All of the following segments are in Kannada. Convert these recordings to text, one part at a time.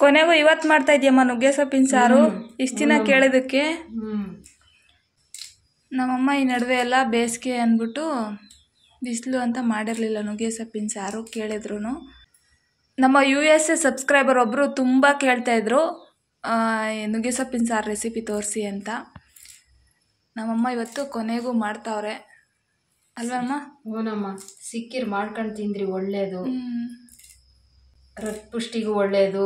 ಕೊನೆಗೂ ಇವತ್ತು ಮಾಡ್ತಾ ಇದೆಯಮ್ಮ ನುಗ್ಗೆ ಸೊಪ್ಪಿನ ಸಾರು. ಇಷ್ಟು ದಿನ ಕೇಳಿದಕ್ಕೆ ನಮ್ಮಮ್ಮ ಈ ನಡುವೆ ಎಲ್ಲ ಬೇಸಿಗೆ ಅಂದ್ಬಿಟ್ಟು ಬಿಸಿಲು ಅಂತ ಮಾಡಿರಲಿಲ್ಲ ನುಗ್ಗೆ ಸೊಪ್ಪಿನ ಸಾರು. ಕೇಳಿದ್ರು ನಮ್ಮ USA ಸಬ್ಸ್ಕ್ರೈಬರ್ ಒಬ್ಬರು ತುಂಬ ಕೇಳ್ತಾಯಿದ್ರು ನುಗ್ಗೆ ಸೊಪ್ಪಿನ ಸಾರು ರೆಸಿಪಿ ತೋರಿಸಿ ಅಂತ. ನಮ್ಮಮ್ಮ ಇವತ್ತು ಕೊನೆಗೂ ಮಾಡ್ತಾವ್ರೆ ಅಲ್ವಮ್ಮ? ಹೂನಮ್ಮ, ಸಿಕ್ಕಿರ್ ಮಾಡ್ಕೊಂಡು ತಿಂದ್ರಿ ಒಳ್ಳೇದು, ರಕ್ತಪುಷ್ಟಿಗೂ ಒಳ್ಳೇದು,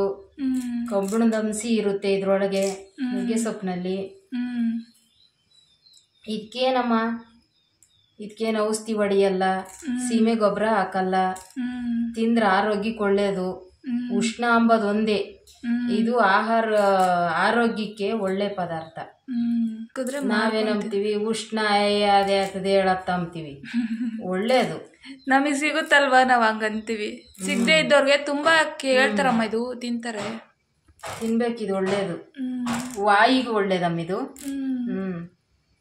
ಕಬ್ಬಿಣದ ಅಂಶ ಇರುತ್ತೆ ಇದ್ರೊಳಗೆ ನುಗ್ಗೆ ಸೊಪ್ಪಿನಲ್ಲಿ. ಇದಕ್ಕೇನು ಔಷಧಿ ಹೊಡಿಯಲ್ಲ, ಸೀಮೆ ಗೊಬ್ಬರ ಹಾಕಲ್ಲ, ತಿಂದ್ರೆ ಆರೋಗ್ಯಕ್ಕೆ ಒಳ್ಳೇದು. ಉಷ್ಣ ಅಂಬದು ಒಂದೇ, ಇದು ಆರೋಗ್ಯಕ್ಕೆ ಒಳ್ಳೆ ಪದಾರ್ಥ. ನಾವೇನಂತೀವಿ ಉಷ್ಣ ಅದೇ ಆಗ್ತದೆ ಹೇಳತ್ತ ಅಂತೀವಿ, ಒಳ್ಳೇದು ನಮಗೆ ಸಿಗುತ್ತಲ್ವಾ ನಾವು ಹಂಗಂತೀವಿ. ಸಿಗದೆ ಇದ್ದವ್ರಿಗೆ ತುಂಬಾ ಕೇಳ್ತಾರಮ್ಮ, ಇದು ತಿಂತಾರೆ, ತಿನ್ಬೇಕಿದು ಒಳ್ಳೇದು, ವಾಯಿಗೂ ಒಳ್ಳೇದಮ್ಮ ಇದು.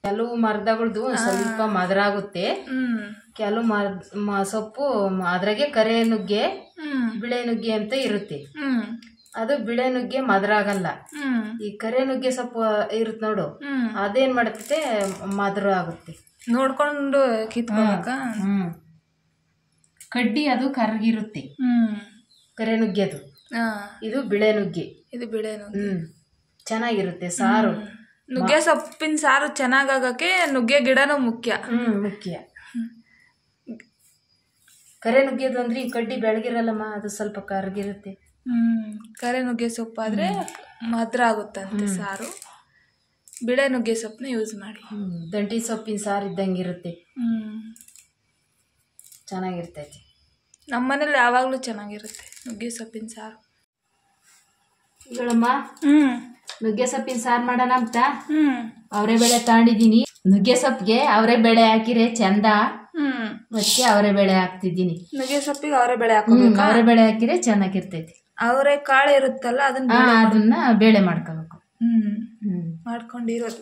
ಕೆಲವು ಮರದಗಳದು ಸ್ವಲ್ಪ ಮದರಾಗುತ್ತೆ, ಕೆಲವು ಸೊಪ್ಪು ಅದ್ರಾಗೆ ಕರೆ ನುಗ್ಗೆ ಬಿಳೆ ನುಗ್ಗೆ ಅಂತ ಇರುತ್ತೆ. ಅದು ಬಿಳೆ ನುಗ್ಗೆ ಮದರಾಗಲ್ಲ. ಈ ಕರೆ ನುಗ್ಗೆ ಸೊಪ್ಪು ಇರುತ್ತೆ ನೋಡು, ಅದೇನ್ ಮಾಡುತ್ತೆ ಮದ್ರ ಆಗುತ್ತೆ. ನೋಡ್ಕೊಂಡು ಕಿತ್ಕೊಳಕ. ಕಡ್ಡಿ ಅದು ಕರ್ಗಿರುತ್ತೆ ಕರೆ ನುಗ್ಗೆದು. ಇದು ಬಿಳೆ ನುಗ್ಗೆ, ಇದು ಬಿಳೆ ನುಗ್ಗೆ. ಚೆನ್ನಾಗಿರುತ್ತೆ ಸಾರು. ನುಗ್ಗೆ ಸೊಪ್ಪಿನ ಸಾರು ಚೆನ್ನಾಗಕ್ಕೆ ನುಗ್ಗೆ ಗಿಡನೂ ಮುಖ್ಯ. ಮುಖ್ಯ. ಕರೆ ನುಗ್ಗೆದು ಅಂದ್ರೆ ಈ ಕಡ್ಡಿ ಬೆಳಗಿರಲ್ಲಮ್ಮ, ಅದು ಸ್ವಲ್ಪ ಕರ್ಗಿರುತ್ತೆ. ಕರೆ ನುಗ್ಗೆ ಸೊಪ್ಪು ಆದ್ರೆ ಮದ್ರ ಆಗುತ್ತಂತೆ ಸಾರು. ಬಿಳೆ ನುಗ್ಗೆ ಸೊಪ್ಪನ್ನ ಯೂಸ್ ಮಾಡಿ. ದಂಟಿ ಸೊಪ್ಪಿನ ಸಾರು ಇದ್ದಂಗಿರುತ್ತೆ, ಚೆನ್ನಾಗಿರ್ತೈತಿ. ನಮ್ಮನೇಲಿ ಯಾವಾಗ್ಲೂ ಚೆನ್ನಾಗಿರುತ್ತೆ ನುಗ್ಗೆ ಸೊಪ್ಪಿನ ಸಾರು. ಈಗಳಮ್ಮ ನುಗ್ಗೆ ಸೊಪ್ಪಿನ ಸಾರು ಮಾಡೋಣ ಅಂತ ಅವರೇ ಬೇಳೆ ತಗೊಂಡಿದ್ದೀನಿ. ನುಗ್ಗೆ ಸೊಪ್ಪಿಗೆ ಅವರೇ ಬೇಳೆ ಹಾಕಿರೆ ಚಂದ, ಮತ್ತೆ ಅವರೇ ಬೇಳೆ ಹಾಕ್ತಿದ್ದೀನಿ. ನುಗ್ಗೆ ಸೊಪ್ಪಿಗೆ ಅವರೇ ಬೇಳೆ ಹಾಕಬೇಕು. ಅವರೇ ಬೇಳೆ ಹಾಕಿರೆ ಚೆನ್ನಾಗಿರ್ತೈತಿ. ಅವರೇ ಕಾಳು ಇರುತ್ತಲ್ಲ ಅದನ್ನ ಬೇಳೆ ಮಾಡ್ಕೋಬೇಕು. ಮಾಡ್ಕೊಂಡಿರೋದು.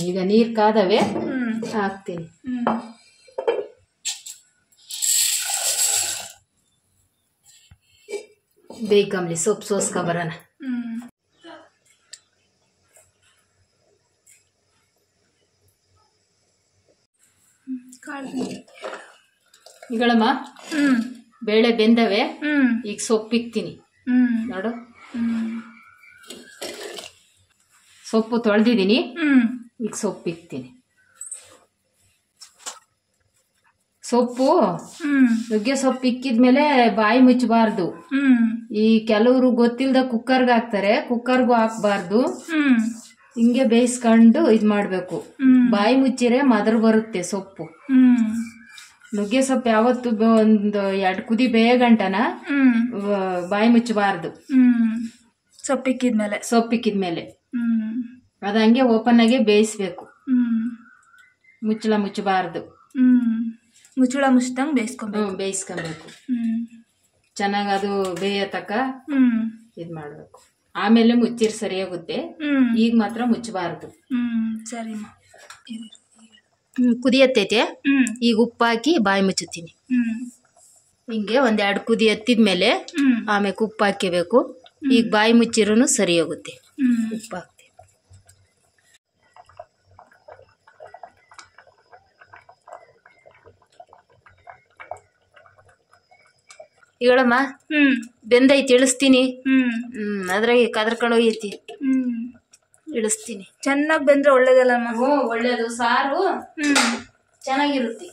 ಈಗ ನೀರ್ ಕಾದವೆ, ಹಾಕ್ತೀನಿ. ಬೇಕಂಬ್ಲಿ ಸೊಪ್ಪು ಸೋಸ್ಕೊ ಬರೋಣ. ಈಗಳಮ್ಮ ಬೇಳೆ ಬೆಂದವೆ, ಈಗ ಸೊಪ್ಪು ಇಕ್ತೀನಿ ನೋಡು. ಸೊಪ್ಪು ತೊಳೆದಿದ್ದೀನಿ, ಈಗ ಸೊಪ್ಪು ಇಕ್ತೀನಿ. ಸೊಪ್ಪು ನುಗ್ಗೆ ಸೊಪ್ಪು ಇಕ್ಕಿದ್ಮೇಲೆ ಬಾಯಿ ಮುಚ್ಚಬಾರ್ದು. ಈ ಕೆಲವರು ಗೊತ್ತಿಲ್ದ ಕುಕ್ಕರ್ಗೆ ಹಾಕ್ತಾರೆ, ಕುಕ್ಕರ್ಗೂ ಹಾಕ್ಬಾರ್ದು. ಹಿಂಗೆ ಬೇಯಿಸ್ಕೊಂಡು ಇದ್ ಮಾಡ್ಬೇಕು. ಬಾಯಿ ಮುಚ್ಚಿರೆ ಮದರ್ ಬರುತ್ತೆ ಸೊಪ್ಪು. ನುಗ್ಗೆ ಸೊಪ್ಪು ಯಾವತ್ತು ಒಂದು 2 ಕುದಿ ಬೇಯಗಂಟನ ಬಾಯಿ ಮುಚ್ಚಬಾರ್ದು. ಸೊಪ್ಪಿಕ್ಕಿದ್ಮೇಲೆ ಅದ ಹಂಗೆ ಓಪನ್ ಆಗಿ ಬೇಯಿಸ್ಬೇಕು, ಮುಚ್ಚಳ ಮುಚ್ಚಬಾರ್ದು. ಮುಚ್ಚಳ ಮುಚ್ಚಿದಂಗೆ ಬೇಯಿಸ್ಕೊಬೇಕು. ಚೆನ್ನಾಗಿ ಅದು ಬೇಯ ತಕ್ಕ ಇದ್ ಮಾಡ್ಬೇಕು. ಆಮೇಲೆ ಮುಚ್ಚಿರ್ ಸರಿಯಾಗುತ್ತೆ, ಈಗ ಮಾತ್ರ ಮುಚ್ಚಬಾರ್ದು. ಸರಿ, ಕುದಿಯತ್ತೈತೆ. ಈಗ ಉಪ್ಪು ಹಾಕಿ ಬಾಯಿ ಮುಚ್ಚುತ್ತೀನಿ. ಹಿಂಗೆ 1-2 ಕುದಿ ಎತ್ತಿದ್ಮೇಲೆ ಆಮೇಲೆ ಉಪ್ಪು ಹಾಕಬೇಕು. ಈಗ ಬಾಯಿ ಮುಚ್ಚಿರೂ ಸರಿ ಹೋಗುತ್ತೆ. ಉಪ್ಪು ಹಾಕ್ತೀನಿ. ಈಗಳಮ್ಮ ಬೆಂದೈತಿ, ಇಳಿಸ್ತೀನಿ. ಅದ್ರಾಗ ಕದರ್ಕೊಂಡು ಹೋಗೈತಿ, ಇಳಿಸ್ತೀನಿ. ಚೆನ್ನಾಗಿ ಬೆಂದ್ರೆ ಒಳ್ಳೇದಲ್ಲಮ್ಮ? ಒಳ್ಳೇದು, ಸಾರು ಚೆನ್ನಾಗಿರುತ್ತೆ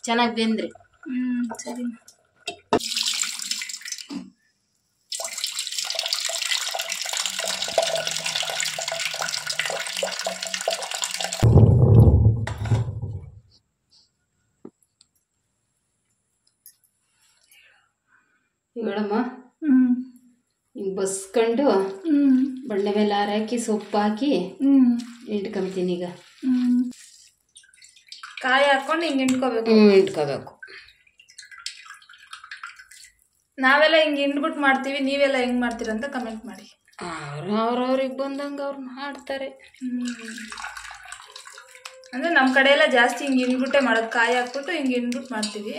ಚೆನ್ನಾಗಿ ಬೆಂದ್ರೆ. ಸರಿ. ಈಗಳಮ್ಮ ಹಿಂಗೆ ಬಸ್ಕೊಂಡು ಬಣ್ಣೆ ಮೇಲೆ ಹಾಕಿ ಸೊಪ್ಪು ಹಾಕಿ ಇಟ್ಕೊಂತೀನಿ. ಈಗ ಕಾಯಿ ಹಾಕೊಂಡು ಹಿಂಗೆ ಇಟ್ಕೋಬೇಕು. ನಾವೆಲ್ಲ ಹಿಂಗೆ ಹಿಂಡ್ಬಿಟ್ಟು ಮಾಡ್ತೀವಿ, ನೀವೆಲ್ಲ ಹೆಂಗ್ ಮಾಡ್ತೀರಂತ ಕಮೆಂಟ್ ಮಾಡಿ. ಅವ್ರವ್ರಿಗೆ ಬಂದಂಗೆ ಅವ್ರು ಮಾಡ್ತಾರೆ. ಅಂದರೆ ನಮ್ಮ ಕಡೆ ಎಲ್ಲ ಜಾಸ್ತಿ ಹಿಂಗೆ ಹಿಂಡ್ಬಿಟ್ಟೆ ಮಾಡೋದು, ಕಾಯಿ ಹಾಕ್ಬಿಟ್ಟು ಹಿಂಗೆ ಹಿಂಡ್ಬಿಟ್ಟು ಮಾಡ್ತೀವಿ.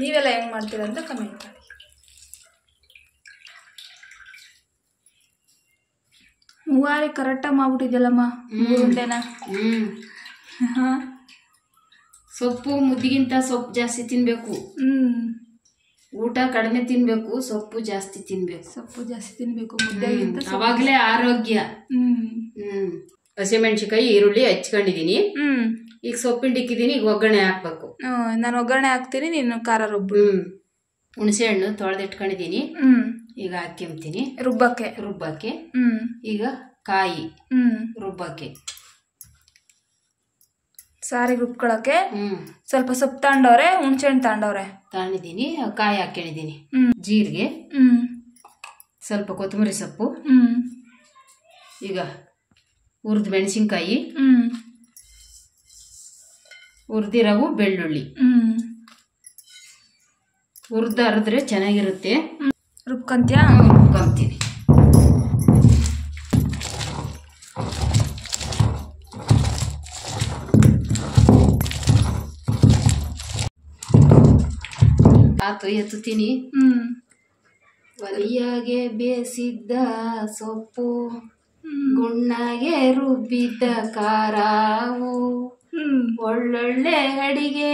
ನೀವೆಲ್ಲ ಹೆಂಗೆ ಮಾಡ್ತೀರಂತ ಕಮೆಂಟ್ ಮಾಡಿ. ಮೂವಾರಿ ಕರೆಕ್ಟಾಗಿ ಮಾಡ್ಬಿಟ್ಟಿದ್ಯಲ್ಲಮ್ಮ 3 ಉಂಡೆನ. ಸೊಪ್ಪು ಮುದ್ದಿಗಿಂತ ಸೊಪ್ಪು ಜಾಸ್ತಿ ತಿನ್ಬೇಕು. ಊಟ ಕಡಿಮೆ ತಿನ್ಬೇಕು, ಸೊಪ್ಪು ಜಾಸ್ತಿ ತಿನ್ಬೇಕು. ಮುದ್ದೆಗಿಂತ ಅವಾಗಲೇ ಆರೋಗ್ಯ. ಹಸಿಮೆಣಸಿಕಾಯಿ ಈರುಳ್ಳಿ ಹಚ್ಕೊಂಡಿದೀನಿ. ಈಗ ಸೊಪ್ಪಿನ ಇಕ್ಕಿದೀನಿ. ಈಗ ಒಗ್ಗರಣೆ ಹಾಕ್ಬೇಕು. ನಾನು ಒಗ್ಗರಣೆ ಹಾಕ್ತೀನಿ, ನೀನು ಖಾರ ರುಬ್ಬು. ಹುಣಸೆ ಹಣ್ಣು ತೊಳೆದಿಟ್ಕೊಂಡಿದೀನಿ. ಈಗ ಹಾಕ್ಯಂತೀನಿ ರುಬ್ಬಕ್ಕೆ. ಈಗ ಕಾಯಿ ರುಬ್ಬಕ್ಕೆ, ಸಾರಿಗೆ ರುಬ್ಕೊಳಕ್ಕೆ. ಸ್ವಲ್ಪ ಸೊಪ್ಪು ತಗೊಂಡವ್ರೆ, ಹುಣಸೆ ಹಣ್ಣು ತಗೊಂಡಿದ್ದೀನಿ. ಕಾಯಿ ಹಾಕೊಂಡಿದ್ದೀನಿ. ಜೀರಿಗೆ, ಸ್ವಲ್ಪ ಕೊತ್ತಂಬರಿ ಸೊಪ್ಪು, ಈಗ ಹುರಿದ ಮೆಣಸಿನ್ಕಾಯಿ, ಹುರಿದಿರವು ಬೆಳ್ಳುಳ್ಳಿ. ಹುರಿದು ಅರಿದ್ರೆ ಚೆನ್ನಾಗಿರುತ್ತೆ. ರುಬ್ಕೊಂತೀಯ? ರುಬ್ಕೊಂತೀನಿ. ಆತು ಎತ್ತುತ್ತೀನಿ. ಒಲಿಯಾಗೆ ಬೇಸಿದ್ದ ಸೊಪ್ಪು, ಗುಣ್ಣಾಗೆ ರುಬ್ಬಿದ್ದ ಖಾರಾವು, ಒಳ್ಳೊಳ್ಳೆ ಅಡಿಗೆ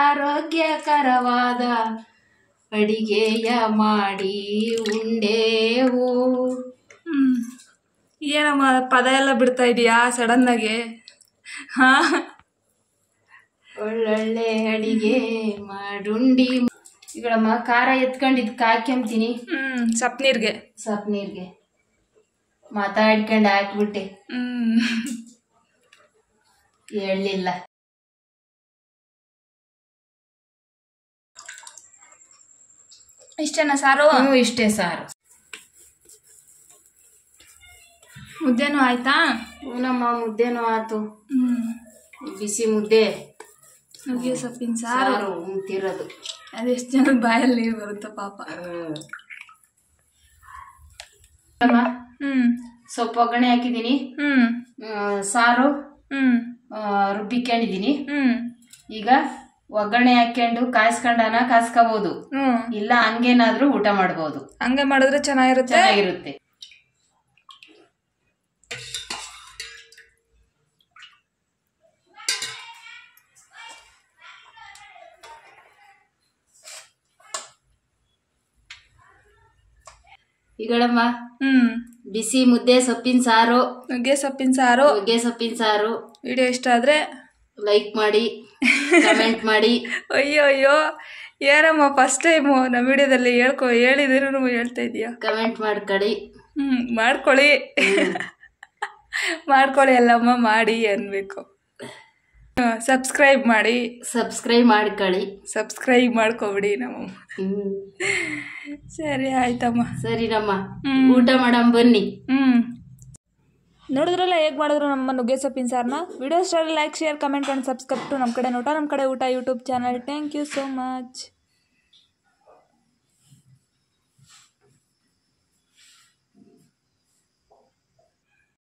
ಆರೋಗ್ಯಕರವಾದ ಅಡಿಗೆಯ ಮಾಡಿ ಉಂಡೇವು. ಏನಮ್ಮ ಪದ ಎಲ್ಲ ಬಿಡ್ತಾ ಇದೀಯಾ ಸಡನ್ನಾಗಿ? ಒಳ್ಳೊಳ್ಳೆ ಅಡಿಗೆ ಮಾಡುಂಡಿ. ಈಗಳಮ್ಮ ಖಾರ ಎತ್ಕೊಂಡಿದ್ ಹಾಕ್ಯಂತೀನಿ. ಸಪ್ ನೀರ್ಗೆ ಮಾತಾಡ್ಕೊಂಡು ಹಾಕ್ಬಿಟ್ಟೆ. ಹೇಳಲಿಲ್ಲ. ಇಷ್ಟೇನಾ ಸಾರು? ಇಷ್ಟೇ ಸಾರು. ಮುದ್ದೆನೂ ಆಯ್ತಾ? ಹೂನಮ್ಮ, ಮುದ್ದೆನೂ ಆತು. ಬಿಸಿ ಮುದ್ದೆ, ನುಗ್ಗೆ ಸೊಪ್ಪಿನ ಸಾರು ಉಂತಿರೋದು. ಅದೆಷ್ಟು ಜನ ಬಾಯಲ್ಲಿ ನೀರು ಬರುತ್ತ ಪಾಪ. ಸೊಪ್ಪು ಒಗ್ಗರಣೆ ಹಾಕಿದೀನಿ. ಸಾರು ರುಬ್ಬಿಕೊಂಡಿದೀನಿ. ಈಗ ಒಗ್ಗರಣೆ ಹಾಕೊಂಡು ಕಾಯಿಸ್ಕೋಬಹುದು, ಇಲ್ಲ ಹಂಗೇನಾದ್ರೂ ಊಟ ಮಾಡಬಹುದು. ಹಂಗೆ ಮಾಡಿದ್ರೆ ಚೆನ್ನಾಗಿರುತ್ತೆ. ಈಗಳಮ್ಮ ಬಿಸಿ ಮುದ್ದೆ ಸೊಪ್ಪಿನ ಸಾರು, ನುಗ್ಗೆ ಸೊಪ್ಪಿನ ಸಾರು. ವಿಡಿಯೋ ಇಷ್ಟ ಆದ್ರೆ ಲೈಕ್ ಮಾಡಿ, ಕಮೆಂಟ್ ಮಾಡಿ. ಅಯ್ಯೋ ಯಾರಮ್ಮ ಫಸ್ಟ್ ಟೈಮು ನಮ್ಮ ವಿಡಿಯೋದಲ್ಲಿ ಹೇಳಿದ್ರು ಹೇಳ್ತಾ ಇದೀಯಾ? ಕಮೆಂಟ್ ಮಾಡ್ಕೊಳ್ಳಿ. ಮಾಡ್ಕೊಳ್ಳಿ ಅಲ್ಲಮ್ಮ, ಮಾಡಿ ಅನ್ಬೇಕು. ಸಬ್ಸ್ಕ್ರೈಬ್ ಮಾಡ್ಕೊಳ್ಳಿ. ಸಬ್ಸ್ಕ್ರೈಬ್ ಮಾಡ್ಕೊಬಿಡಿ ನಮ್ಮ. ಸರಿ ಆಯ್ತಮ್ಮ. ಸರಿನಮ್ಮ, ಊಟ ಮಾಡಮ್ ಬನ್ನಿ. ನೋಡಿದ್ರಲ್ಲ ಹೇಗೆ ಮಾಡಿದ್ರು ನಮ್ಮ ನುಗ್ಗೆ ಸೊಪ್ಪಿನ ಸಾರನ್ನ. ವಿಡಿಯೋ ಇಷ್ಟ like, share, comment and subscribe to ನಮ್ಮ ಕಡೆ ಊಟ YouTube channel. Thank you so much.